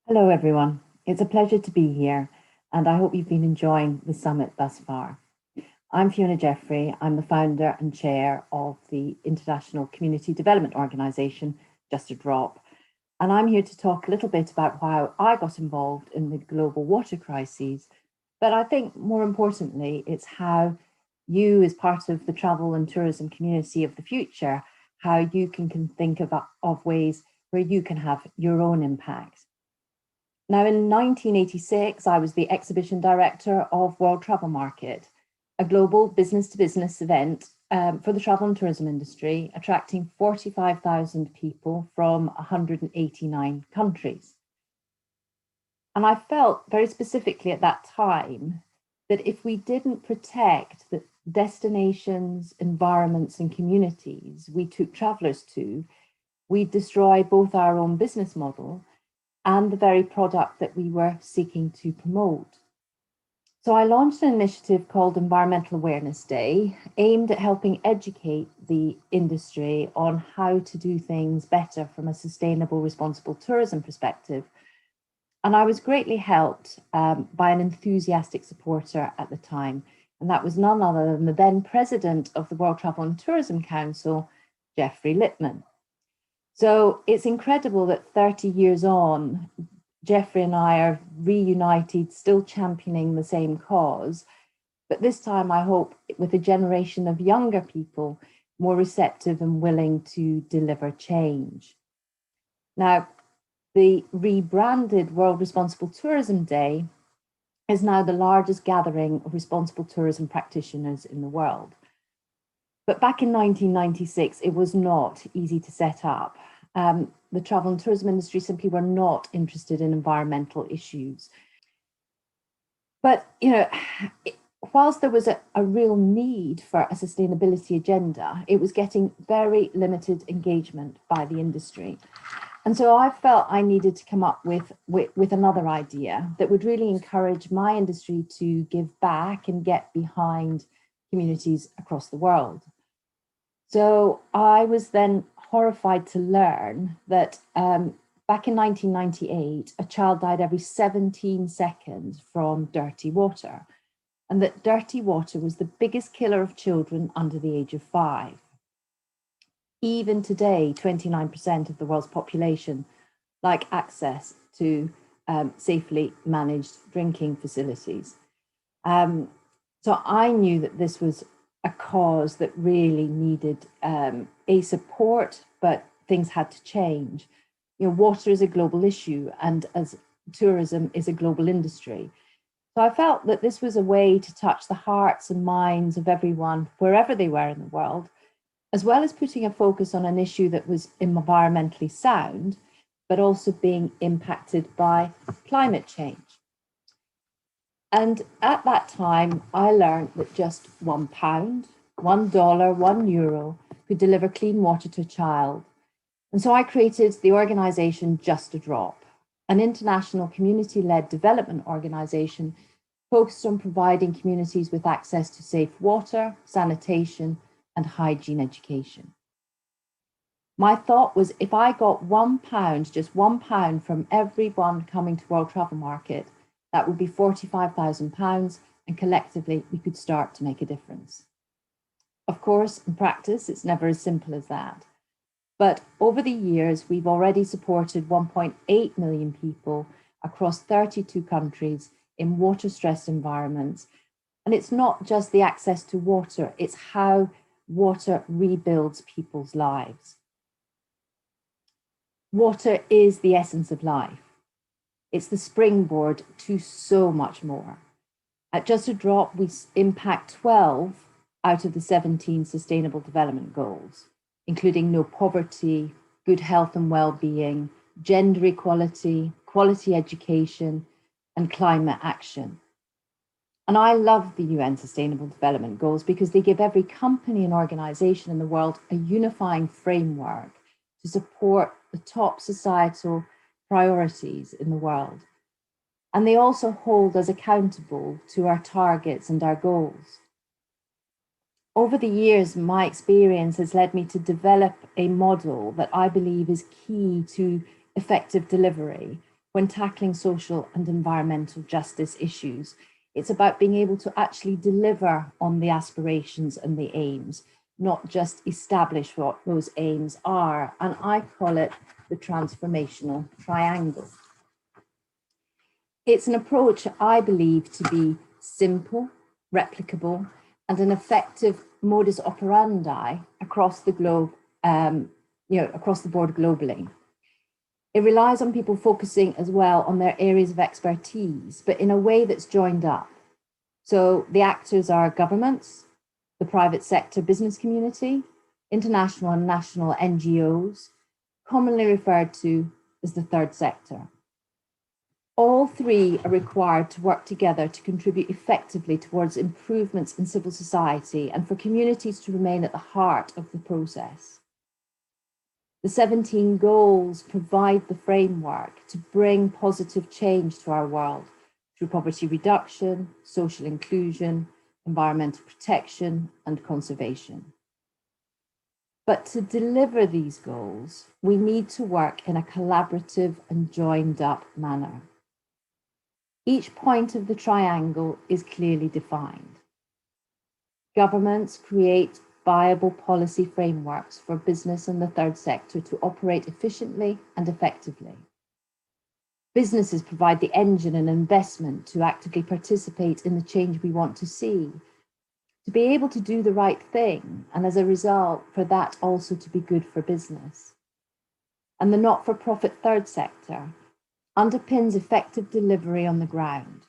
Hello, everyone. It's a pleasure to be here, and I hope you've been enjoying the summit thus far. I'm Fiona Jeffrey. I'm the founder and chair of the International Community Development Organisation, Just a Drop. And I'm here to talk a little bit about how I got involved in the global water crises. But I think more importantly, it's how you, as part of the travel and tourism community of the future, how you can think of ways where you can have your own impact. Now, in 1986, I was the exhibition director of World Travel Market, a global business to business event for the travel and tourism industry, attracting 45,000 people from 189 countries. And I felt very specifically at that time that if we didn't protect the destinations, environments, and communities we took travelers to, we'd destroy both our own business model and the very product that we were seeking to promote. So I launched an initiative called Environmental Awareness Day, aimed at helping educate the industry on how to do things better from a sustainable, responsible tourism perspective. And I was greatly helped by an enthusiastic supporter at the time, and that was none other than the then president of the World Travel and Tourism Council, Jeffrey Littman. So it's incredible that 30 years on, Jeffrey and I are reunited, still championing the same cause. But this time, I hope, with a generation of younger people more receptive and willing to deliver change. Now, the rebranded World Responsible Tourism Day is now the largest gathering of responsible tourism practitioners in the world. But back in 1996, it was not easy to set up. The travel and tourism industry simply were not interested in environmental issues. But, whilst there was a real need for a sustainability agenda, it was getting very limited engagement by the industry. And so I felt I needed to come up with another idea that would really encourage my industry to give back and get behind communities across the world. So I was then horrified to learn that back in 1998, a child died every 17 seconds from dirty water, and that dirty water was the biggest killer of children under the age of 5. Even today, 29% of the world's population lack access to safely managed drinking facilities. So I knew that this was a cause that really needed a support, but things had to change. Water is a global issue, and as tourism is a global industry. So I felt that this was a way to touch the hearts and minds of everyone, wherever they were in the world, as well as putting a focus on an issue that was environmentally sound, but also being impacted by climate change. And at that time, I learned that just £1, $1, €1 could deliver clean water to a child. And so I created the organization Just a Drop, an international community-led development organization focused on providing communities with access to safe water, sanitation, and hygiene education. My thought was, if I got £1, just £1 from everyone coming to World Travel Market, that would be £45,000, and collectively we could start to make a difference. Of course, in practice, it's never as simple as that. But over the years, we've already supported 1.8 million people across 32 countries in water-stressed environments. And it's not just the access to water, it's how water rebuilds people's lives. Water is the essence of life. It's the springboard to so much more. At Just a Drop, we impact 12 out of the 17 Sustainable Development Goals, including no poverty, good health and well-being, gender equality, quality education, and climate action. And I love the UN Sustainable Development Goals because they give every company and organization in the world a unifying framework to support the top societal priorities in the world. And they also hold us accountable to our targets and our goals. Over the years, my experience has led me to develop a model that I believe is key to effective delivery, when tackling social and environmental justice issues. It's about being able to actually deliver on the aspirations and the aims, not just establish what those aims are. And I call it the transformational triangle. It's an approach I believe to be simple, replicable, and an effective modus operandi across the globe, across the board globally. It relies on people focusing as well on their areas of expertise, but in a way that's joined up. So the actors are governments, the private sector business community, international and national NGOs, commonly referred to as the third sector. All three are required to work together to contribute effectively towards improvements in civil society and for communities to remain at the heart of the process. The 17 goals provide the framework to bring positive change to our world through poverty reduction, social inclusion, environmental protection, and conservation. But to deliver these goals, we need to work in a collaborative and joined up manner. Each point of the triangle is clearly defined. Governments create viable policy frameworks for business and the third sector to operate efficiently and effectively. Businesses provide the engine and investment to actively participate in the change we want to see, to be able to do the right thing, and as a result, for that also to be good for business. And the not-for-profit third sector underpins effective delivery on the ground.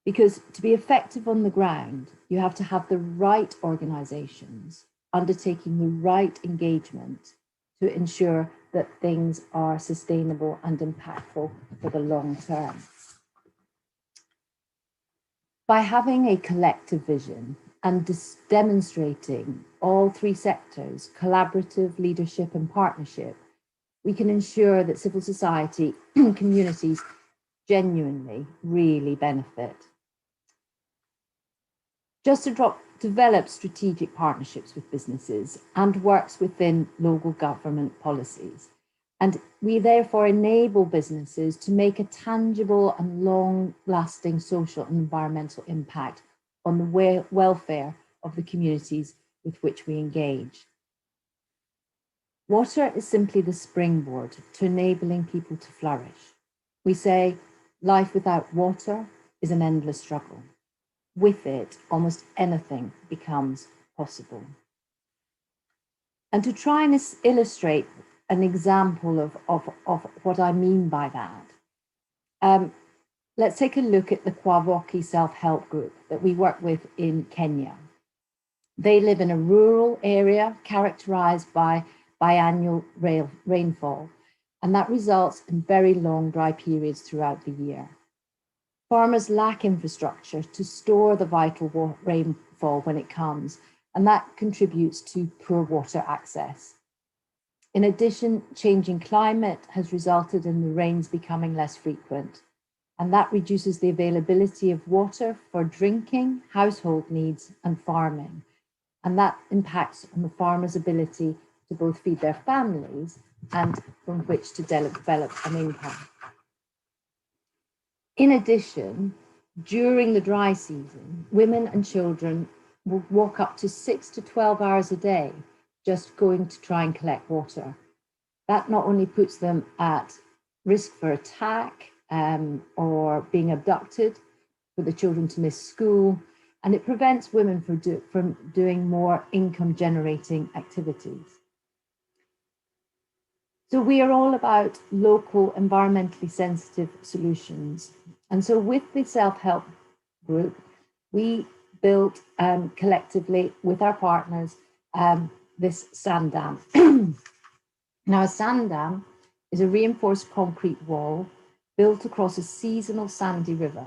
Because to be effective on the ground, you have to have the right organisations undertaking the right engagement to ensure that things are sustainable and impactful for the long term. By having a collective vision and demonstrating all three sectors, collaborative, leadership and partnership, we can ensure that civil society communities genuinely really benefit. Just to develop strategic partnerships with businesses and works within local government policies. And we therefore enable businesses to make a tangible and long-lasting social and environmental impact on the welfare of the communities with which we engage. Water is simply the springboard to enabling people to flourish. We say life without water is an endless struggle. With it, almost anything becomes possible. And to try and illustrate an example of what I mean by that, let's take a look at the Kwavoki self-help group that we work with in Kenya. They live in a rural area characterized by biannual rainfall, and that results in very long dry periods throughout the year. Farmers lack infrastructure to store the vital rainfall when it comes, and that contributes to poor water access. In addition, changing climate has resulted in the rains becoming less frequent, and that reduces the availability of water for drinking, household needs, and farming. And that impacts on the farmers' ability to both feed their families and from which to develop an income. In addition, during the dry season, women and children will walk up to 6 to 12 hours a day just going to try and collect water. That not only puts them at risk for attack or being abducted, for the children to miss school, and it prevents women from doing more income generating activities. So we are all about local, environmentally sensitive solutions. And so with the self-help group, we built collectively with our partners this sand dam. Now, a sand dam is a reinforced concrete wall built across a seasonal sandy river.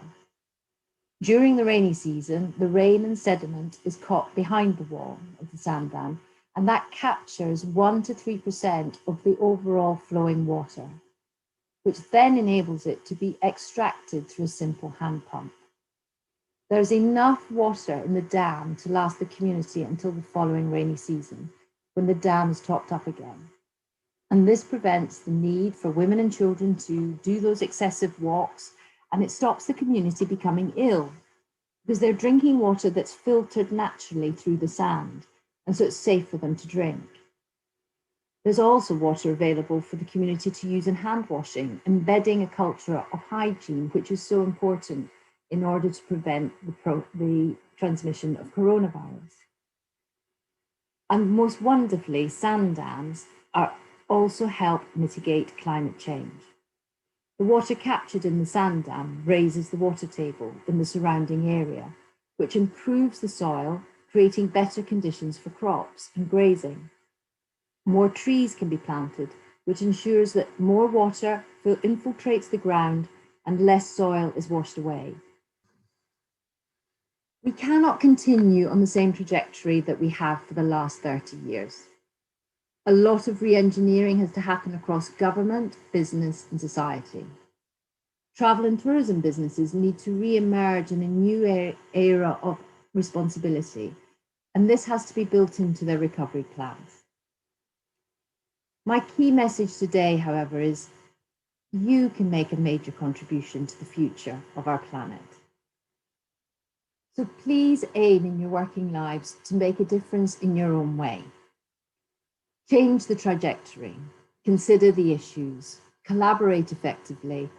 During the rainy season, the rain and sediment is caught behind the wall of the sand dam, and that captures 1 to 3% of the overall flowing water, which then enables it to be extracted through a simple hand pump. There's enough water in the dam to last the community until the following rainy season, when the dam is topped up again. And this prevents the need for women and children to do those excessive walks, and it stops the community becoming ill because they're drinking water that's filtered naturally through the sand, and so it's safe for them to drink. There's also water available for the community to use in hand washing, embedding a culture of hygiene, which is so important in order to prevent the transmission of coronavirus. And most wonderfully, sand dams also help mitigate climate change. The water captured in the sand dam raises the water table in the surrounding area, which improves the soil, creating better conditions for crops and grazing. More trees can be planted, which ensures that more water infiltrates the ground and less soil is washed away. We cannot continue on the same trajectory that we have for the last 30 years. A lot of re-engineering has to happen across government, business and society. Travel and tourism businesses need to re-emerge in a new era of responsibility, and this has to be built into their recovery plans. My key message today, however, is you can make a major contribution to the future of our planet. So please aim in your working lives to make a difference in your own way. Change the trajectory, consider the issues, collaborate effectively,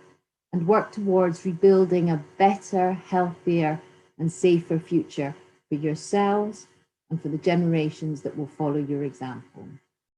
and work towards rebuilding a better, healthier, and safer future for yourselves and for the generations that will follow your example.